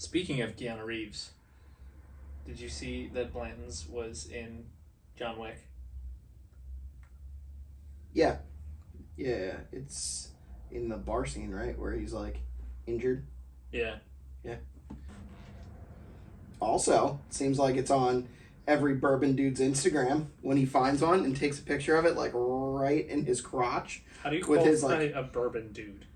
Speaking of Keanu Reeves, did you see that Blanton's was in John Wick? Yeah. Yeah, it's in the bar scene, right? Where he's, like, injured. Yeah. Yeah. Also, seems like it's on every bourbon dude's Instagram when he finds one and takes a picture of it, like, right in his crotch. How do you qualify a bourbon dude?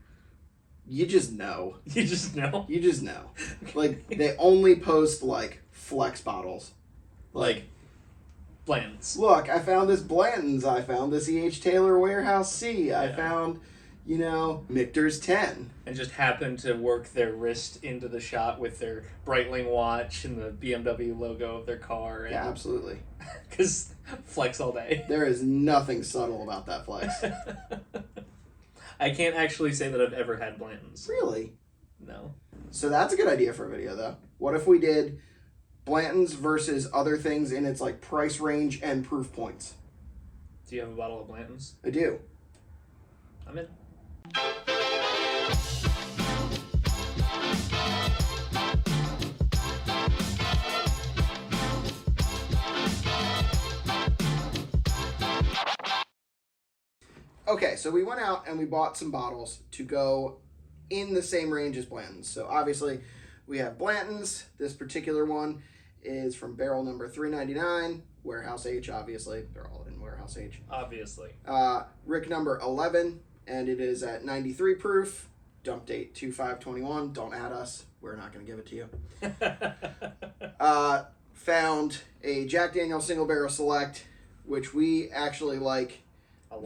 You just know. You just know? You just know. Like, they only post, like, flex bottles. Like Blanton's. Look, I found this Blanton's. I found this E.H. Taylor Warehouse C. I found, Michter's 10. And just happened to work their wrist into the shot with their Breitling watch and the BMW logo of their car. And, Yeah, absolutely. Because flex all day. There is nothing subtle about that flex. I can't actually say that I've ever had Blanton's. Really? No. So that's a good idea for a video, though. What if we did Blanton's versus other things in its, like, price range and proof points? Do you have a bottle of Blanton's? I do. I'm in. Okay, so we went out and we bought some bottles to go in the same range as Blanton's. So obviously we have Blanton's. This particular one is from barrel number 399, Warehouse H, obviously. They're all in Warehouse H. Obviously. Rick number 11, and it is at 93 proof. Dump date 2521. Don't add us. We're not going to give it to you. Found a Jack Daniel's Single Barrel Select, which we actually like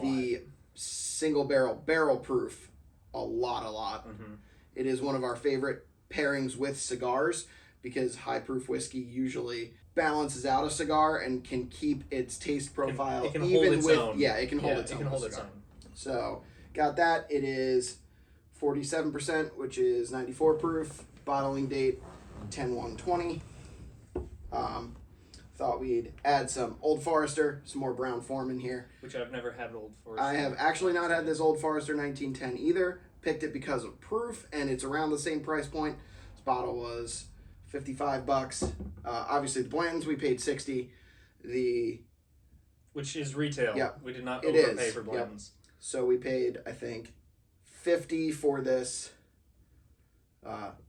the single barrel proof a lot. Mm-hmm. It is one of our favorite pairings with cigars because high proof whiskey usually balances out a cigar and can keep its taste profile it can even hold its with own. Yeah, it can hold its own. So got that. It is 47%, which is 94 proof. Bottling date 10/1/20. Thought we'd add some Old Forester, some more Brown Form in here. Which I've never had Old Forester. I have actually not had this Old Forester 1910 either. Picked it because of proof, and it's around the same price point. This bottle was $55. Obviously, the Blantons we paid $60. Which is retail. Yeah, we did not overpay for Blantons. Yep. So we paid, I think, $50 for this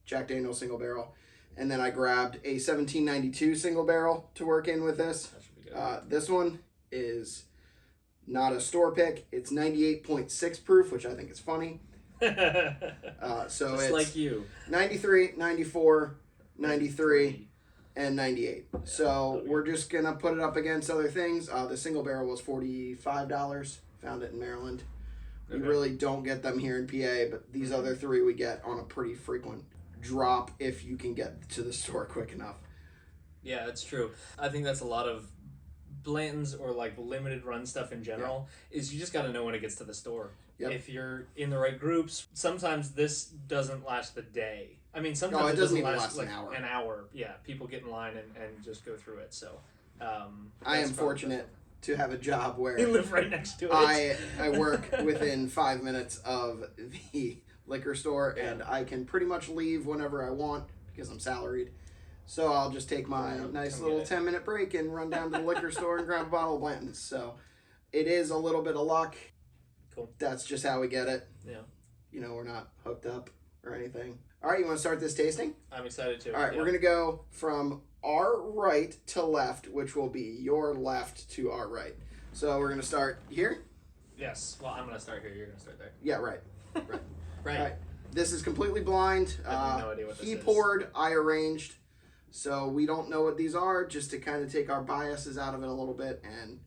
Jack Daniel's single barrel. And then I grabbed a 1792 single barrel to work in with this. That should be good. This one is not a store pick. It's 98.6 proof, which I think is funny. So Just it's like you. 93, 94, 93, and 98. Yeah, so we're just going to put it up against other things. The single barrel was $45. Found it in Maryland. We really don't get them here in PA, but these other three we get on a pretty frequent drop if you can get to the store quick enough. Yeah, it's true. I think that's a lot of Blanton's or like limited run stuff in general is you just got to know when it gets to the store. Yep. If you're in the right groups, sometimes this doesn't last the day. I mean, sometimes it it doesn't even last like an hour. Yeah, people get in line and just go through it. So I am fortunate to have a job where you live right next to it. I work within 5 minutes of the liquor store, and I can pretty much leave whenever I want because I'm salaried. So I'll just take my nice little 10-minute break and run down to the liquor store and grab a bottle of Blanton's. So it is a little bit of luck. Cool. That's just how we get it. Yeah. We're not hooked up or anything. All right, you want to start this tasting? I'm excited to. All right, we're going to go from our right to left, which will be your left to our right. So we're going to start here? Yes. Well, I'm going to start here. You're going to start there. Yeah, right. Right. All right. This is completely blind. I have no idea what this is. He poured, I arranged. So we don't know what these are, just to kind of take our biases out of it a little bit and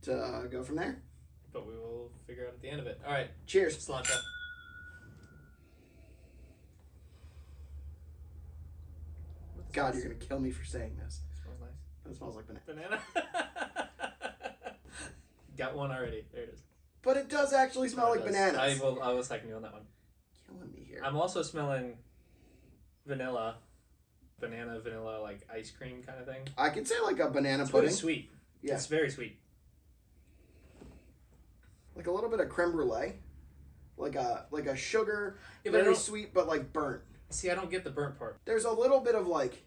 to go from there. But we will figure out at the end of it. All right. Cheers. Cilantro. God, you're going to kill me for saying this. It smells nice. But it smells like banana. Banana? Got one already. There it is. But it does actually smell like bananas. I will second you on that one. Killing me here. I'm also smelling vanilla. Banana, vanilla, like ice cream kind of thing. I could say like a banana It's pudding. really sweet. Yeah. It's very sweet. Like a little bit of creme brulee. Like a sugar, Yeah, but very sweet, but like burnt. See, I don't get the burnt part. There's a little bit of like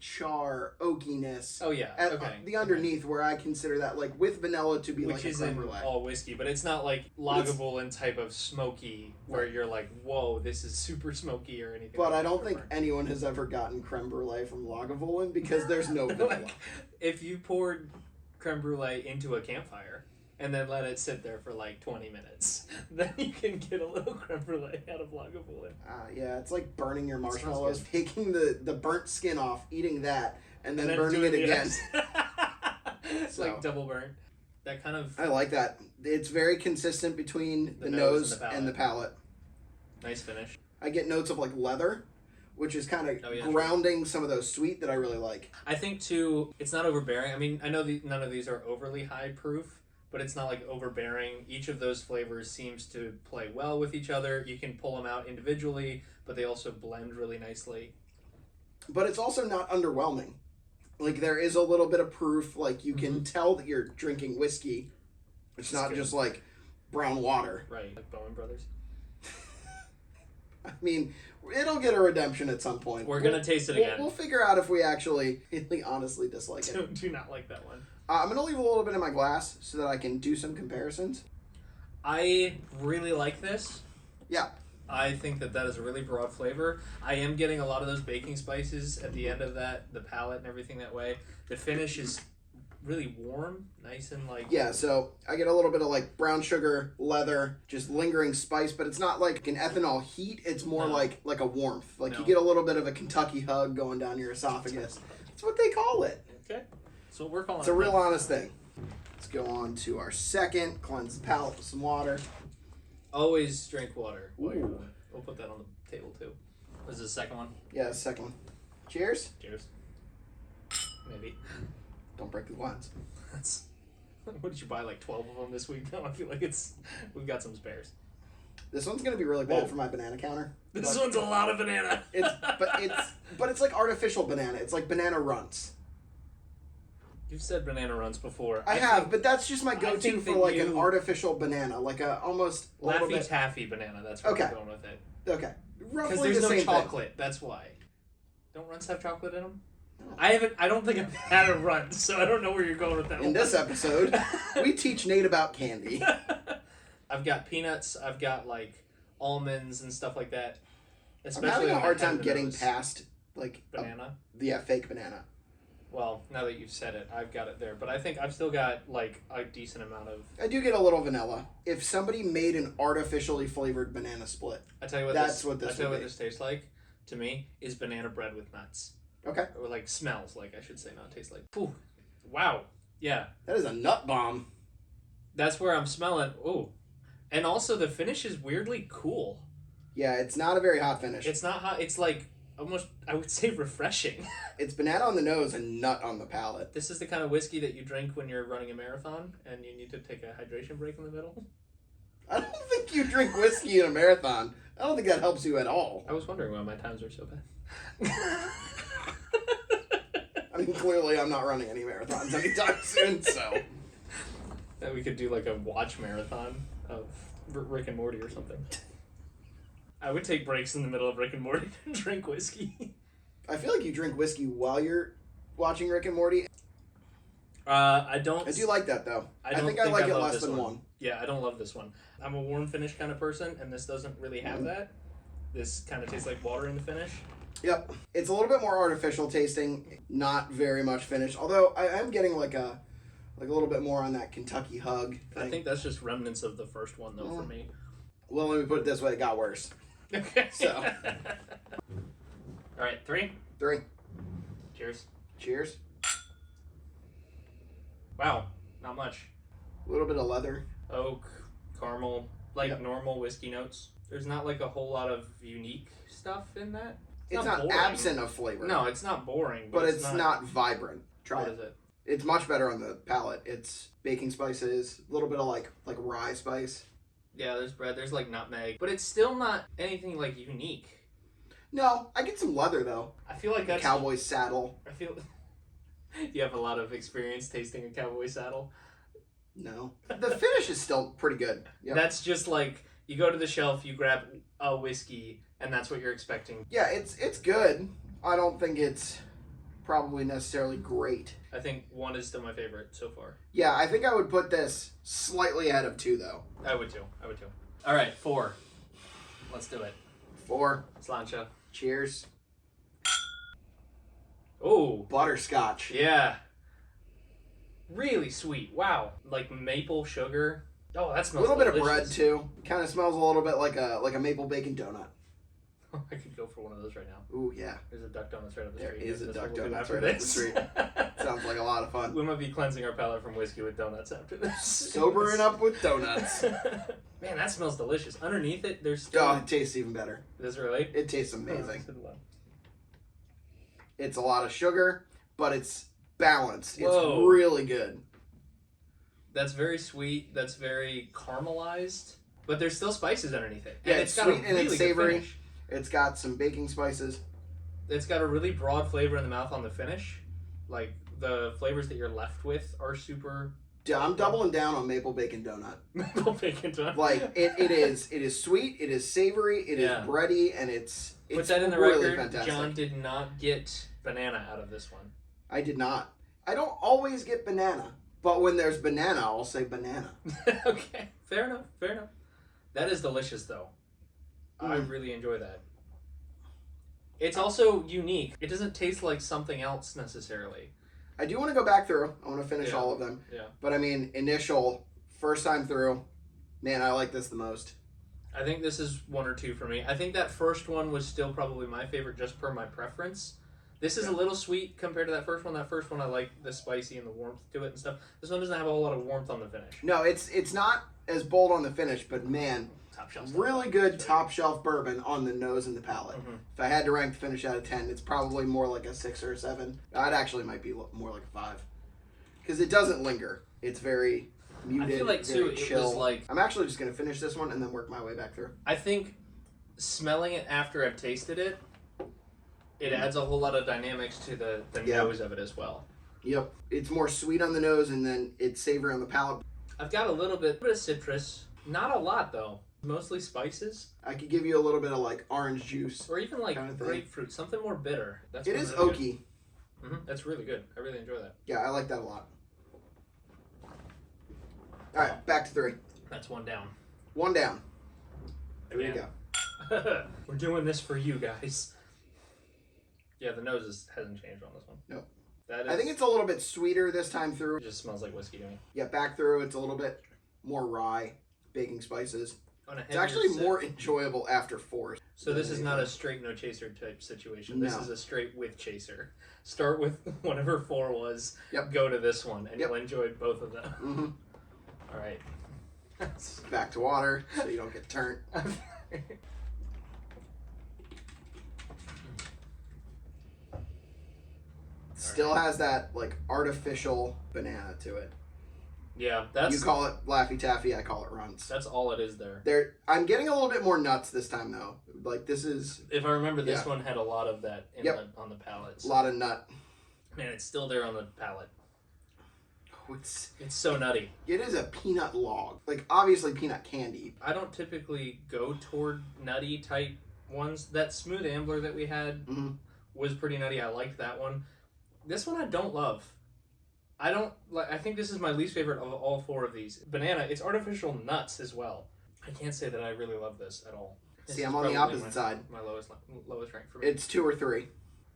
char, oakiness. Oh yeah, at okay. the underneath where I consider that like with vanilla to be Which like a isn't creme brulee. all whiskey, but it's not like Lagavulin type of smoky where you're like, whoa, this is super smoky or anything. But like I don't that. think anyone has ever gotten creme brulee from Lagavulin because there's no vanilla. Like, if you poured creme brulee into a campfire and then let it sit there for like 20 minutes, then you can get a little creme brulee out of Lagavulin. Yeah, it's like burning your marshmallows, taking the burnt skin off, eating that, and then burning doing it again. It's like double burnt. That kind of... I like that. It's very consistent between the nose and the palate. Nice finish. I get notes of like leather, which is kind of grounding some of those sweet that I really like. I think too, it's not overbearing. I mean, I know none of these are overly high proof, but it's not like overbearing. Each of those flavors seems to play well with each other. You can pull them out individually, but they also blend really nicely. But it's also not underwhelming. Like, there is a little bit of proof. Like, you can tell that you're drinking whiskey. It's not just like brown water. Right, like Bowen Brothers. I mean, it'll get a redemption at some point. We're going to taste it again. We'll figure out if we actually really honestly dislike it. Do not like that one. I'm going to leave a little bit in my glass so that I can do some comparisons. I really like this. Yeah. I think that is a really broad flavor. I am getting a lot of those baking spices at the end of that, the palate and everything that way. The finish is really warm, nice and like... Yeah, so I get a little bit of like brown sugar, leather, just lingering spice, but it's not like an ethanol heat. It's more like a warmth. Like you get a little bit of a Kentucky hug going down your esophagus. That's what they call it. Okay. That's what we're calling it. It's a real honest thing. Let's go on to our second. Cleanse the palate with some water. Always drink water. We'll put that on the table too. Was this the second one? Yeah, the second one. Cheers. Cheers. Maybe. Don't break the glass. That's... What did you buy, like 12 of them this week? No, I feel like we've got some spares. This one's gonna be really bad for my banana counter. This one's a lot of banana. But it's like artificial banana. It's like banana runts. You've said banana runs before. I have, but that's just my go-to for like an artificial banana, like a almost Laffy Taffy banana. That's where I'm going with it. Okay, roughly because there's the same no chocolate. thing. That's why. Don't runs have chocolate in them? No. I don't think I've had a run, so I don't know where you're going with that. In this episode, we teach Nate about candy. I've got peanuts. I've got like almonds and stuff like that. Especially I'm having a hard time getting past like banana. Fake banana. Well, now that you've said it, I've got it there. But I think I've still got, like, a decent amount of... I do get a little vanilla. If somebody made an artificially flavored banana split, I tell you what this tastes like, to me, is banana bread with nuts. Okay. Or, like, smells like, I should say, not tastes like. Ooh. Wow. Yeah. That is a nut bomb. That's where I'm smelling. Ooh. And also, the finish is weirdly cool. Yeah, it's not a very hot finish. It's not hot. It's, like... almost, I would say, refreshing. It's banana on the nose and nut on the palate. This is the kind of whiskey that you drink when you're running a marathon and you need to take a hydration break in the middle. I don't think you drink whiskey in a marathon. I don't think that helps you at all. I was wondering why my times are so bad. I mean, clearly I'm not running any marathons anytime soon, so... That we could do like a watch marathon of Rick and Morty or something. I would take breaks in the middle of Rick and Morty and drink whiskey. I feel like you drink whiskey while you're watching Rick and Morty. I don't. I do like that though. I think I like it less than one. Yeah, I don't love this one. I'm a warm finish kind of person, and this doesn't really have that. This kind of tastes like water in the finish. Yep, it's a little bit more artificial tasting, not very much finish. Although I am getting like a little bit more on that Kentucky hug thing. I think that's just remnants of the first one though for me. Well, let me put it this way: it got worse. Okay. So. All right, 3. Cheers. Cheers. Wow, not much. A little bit of leather. Oak, caramel, normal whiskey notes. There's not like a whole lot of unique stuff in that. It's not absent of flavor. No, it's not boring. But it's not vibrant. Try what it. Is it? It's much better on the palate. It's baking spices, a little bit of like rye spice. Yeah, there's bread, there's like nutmeg. But it's still not anything like unique. No, I get some leather though. I feel like that's... Cowboy saddle. I feel... You have a lot of experience tasting a cowboy saddle? No. The finish is still pretty good. Yep. That's just like You go to the shelf, you grab a whiskey, and that's what you're expecting. Yeah, it's good. I don't think it's probably necessarily great. I think 1 is still my favorite so far. Yeah, I think I would put this slightly ahead of 2, though. I would too. All right, 4. Let's do it. 4. Sláinte. Cheers. Oh, Butterscotch. yeah. Really sweet. Wow. Like maple sugar. Oh, that A smells little bit of delicious. bread too. Kind of smells a little bit like a maple bacon donut. I could go for one of those right now. Ooh, yeah. There's a Duck Donuts right up the There street. is a That's Duck what we'll do Donuts after right up the this. street. Sounds like a lot of fun. We might be cleansing our palate from whiskey with donuts after this. Sobering up with donuts. Man, that smells delicious. Underneath it, there's still... Oh, it tastes even better. Does it really? It tastes amazing. Oh, It's a lot of sugar, but it's balanced. Whoa. It's really good. That's very sweet. That's very caramelized. But there's still spices underneath it. Yeah, And it's got sweet a and really it's good savory. finish. It's got some baking spices. It's got a really broad flavor in the mouth on the finish. Like, the flavors that you're left with are super... Yeah, I'm doubling down on maple bacon donut. Maple bacon donut. Like it is sweet, it is savory, it is bready, and it's Put that in the really record. fantastic. John did not get banana out of this one. I did not. I don't always get banana, but when there's banana, I'll say banana. Okay, fair enough. That is delicious, though. I really enjoy that. It's also unique. It doesn't taste like something else necessarily. I do want to go back through. I want to finish all of them. Yeah. But I mean, first time through, man, I like this the most. I think this is 1 or 2 for me. I think that first one was still probably my favorite just per my preference. This is a little sweet compared to that first one. That first one I like the spicy and the warmth to it and stuff. This one doesn't have a whole lot of warmth on the finish. No, it's not as bold on the finish, but man, Top shelf. really good top shelf bourbon on the nose and the palate. Mm-hmm. If I had to rank the finish out of 10, it's probably more like a 6 or a 7. It actually might be more like a 5. Because it doesn't linger. It's very muted. I feel like, too, chill. it was like... I'm actually just going to finish this one and then work my way back through. I think smelling it after I've tasted it, it adds a whole lot of dynamics to the nose of it as well. Yep. It's more sweet on the nose and then it's savory on the palate. I've got a little bit of citrus. Not a lot, though. Mostly spices. I could give you a little bit of like orange juice. Or even like kind of thing. grapefruit. Something more bitter. That's It is really oaky. That's really good. I really enjoy that. Yeah, I like that a lot. All right, back to 3. That's 1 down. 1 down. Here we Again. go. We're doing this for you guys. Yeah, the nose hasn't changed on this one. Nope. That is, I think it's a little bit sweeter this time through. It just smells like whiskey to me. Yeah, back through, it's a little bit more rye, baking spices. On a It's heavier actually sip. more enjoyable after 4. So this is not a straight no chaser type situation. This No. is a straight with chaser. Start with whatever 4 was. Yep. Go to this one, and Yep. you'll enjoy both of them. Mm-hmm. All right. Back to water so you don't get turned. Still has that like artificial banana to it. Yeah, that's You call it Laffy Taffy, I call it Runts. that's all it is there. I'm getting a little bit more nuts this time though. Like this is If I remember, this Yeah. one had a lot of that in on the palate. a lot of nut. Man, it's still there on the palate. Oh, It's so nutty. it is a peanut log. Like obviously peanut candy. I don't typically go toward nutty type ones. That Smooth Ambler that we had Mhm. was pretty nutty. I liked that one. This one I don't love. I don't like. I think this is my least favorite of all 4 of these. Banana. It's artificial nuts as well. I can't say that I really love this at all. This See, is I'm on the probably opposite side. My lowest rank for me. It's 2 or 3.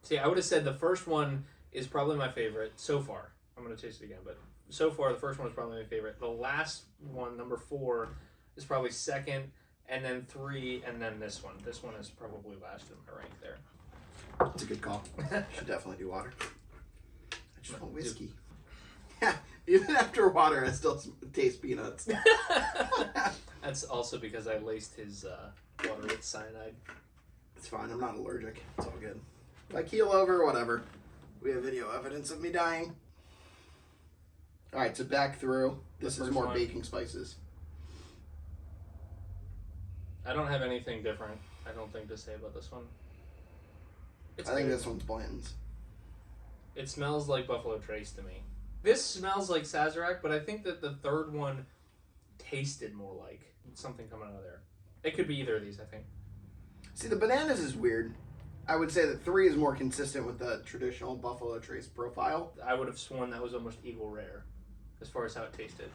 See, I would have said the first one is probably my favorite so far. I'm gonna taste it again, but so far the first one is probably my favorite. The last one, number 4, is probably second, and then 3, and then this one. This one is probably last in my rank there. It's a good call. Should definitely do water. I just want whiskey. Yeah, even after water, I still taste peanuts. That's also because I laced his water with cyanide. It's fine. I'm not allergic. It's all good. If I keel over, whatever. We have video evidence of me dying. All right, so back through. This is first more one. baking spices. I don't have anything different, I don't think, to say about this one. It's I think good. this one's Blanton's. It smells like Buffalo Trace to me. This smells like Sazerac, but I think that the third one tasted more like something coming out of there. It could be either of these, I think. See, the bananas is weird. I would say that 3 is more consistent with the traditional Buffalo Trace profile. I would have sworn that was almost Eagle Rare, as far as how it tasted.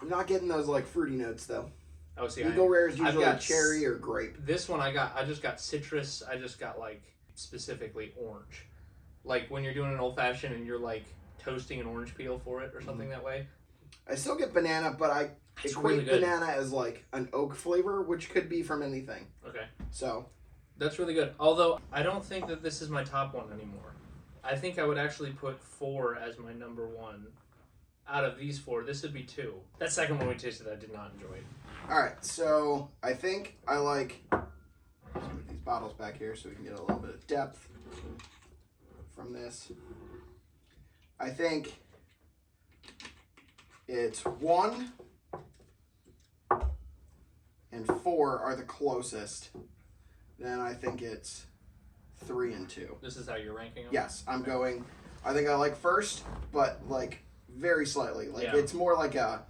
I'm not getting those like fruity notes though. Oh, see, Eagle Rare is usually cherry or grape. This one I just got citrus. I just got like specifically orange. Like when you're doing an old fashioned and you're like toasting an orange peel for it or something that way. I still get banana, but I It's equate really good. banana as like an oak flavor, which could be from anything. Okay. So That's really good. Although I don't think that this is my top one anymore. I think I would actually put 4 as my number 1. Out of these 4, this would be 2. That second one we tasted, I did not enjoy. alright, so I think I like, let's put these bottles back here so we can get a little bit of depth from this. I think it's 1 and 4 are the closest. Then I think it's 3 and 2. This is how you're ranking them? Yes, I'm going. I think I like first, but like very slightly. Like Yeah. it's more like a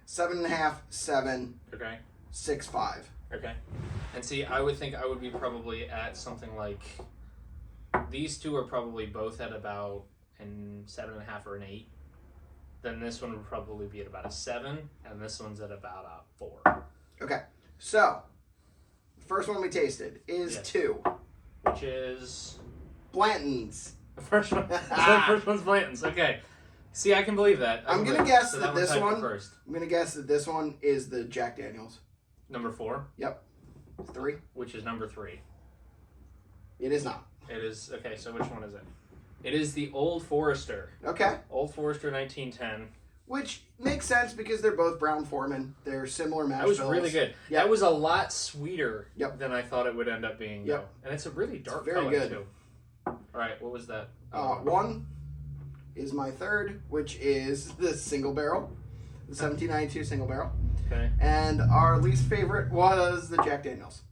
7.5, 7, Okay. 6, 5. Okay. And see, I would think I would be probably at something like, these two are probably both at about an 7.5 or an 8. Then this one would probably be at about a 7, and this one's at about a 4. Okay, so the first one we tasted is Yes. 2 Which is Blanton's. the first one. So the first one's Blanton's. Okay. See, I can believe that. I'm gonna guess So that one's this tied for one. first. I'm gonna guess that this one is the Jack Daniels. Number 4, 3. which is number 3. It is not. It is okay. So which one is it? It is the Old Forester. Okay, Old Forester 1910. which makes sense because they're both Brown Foreman. They're similar mash That was bills. really good. Yep. That was a lot sweeter Yep. than I thought it would end up being. Yep. Though. And it's a really dark very color good. too. All right, what was that? 1 is my third, which is the single barrel, the 1792 single barrel. Okay. And our least favorite was the Jack Daniels.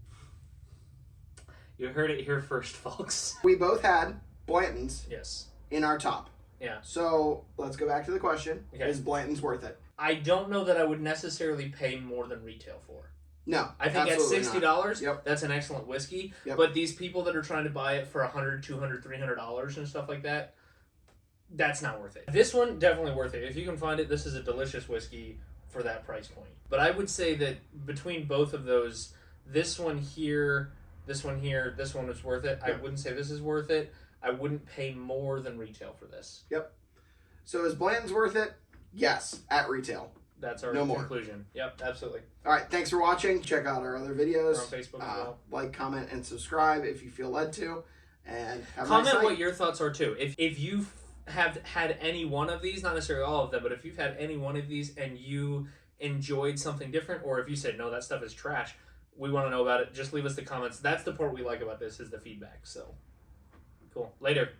You heard it here first, folks. We both had Blanton's Yes. in our top. Yeah. So let's go back to the question. Okay. Is Blanton's worth it? I don't know that I would necessarily pay more than retail for. No. I think at absolutely not. $60, Yep. that's an excellent whiskey. Yep. But these people that are trying to buy it for $100, $200, $300 and stuff like that, that's not worth it. This one, definitely worth it. If you can find it, this is a delicious whiskey for that price point. But I would say that between both of those, this one here, this one here, this one is worth it. I Yep. wouldn't say this is worth it. I wouldn't pay more than retail for this. Yep. So is Blanton's worth it? Yes, at retail. That's our No more. conclusion. Yep, absolutely. All right, thanks for watching. Check out our other videos. We're on Facebook as well. Like, comment, and subscribe if you feel led to. And have a Comment nice night. what your thoughts are too. If you have had any one of these, not necessarily all of them, but if you've had any one of these and you enjoyed something different, or if you said no, that stuff is trash, we want to know about it. Just leave us the comments. That's the part we like about this, is the feedback. So cool. Later.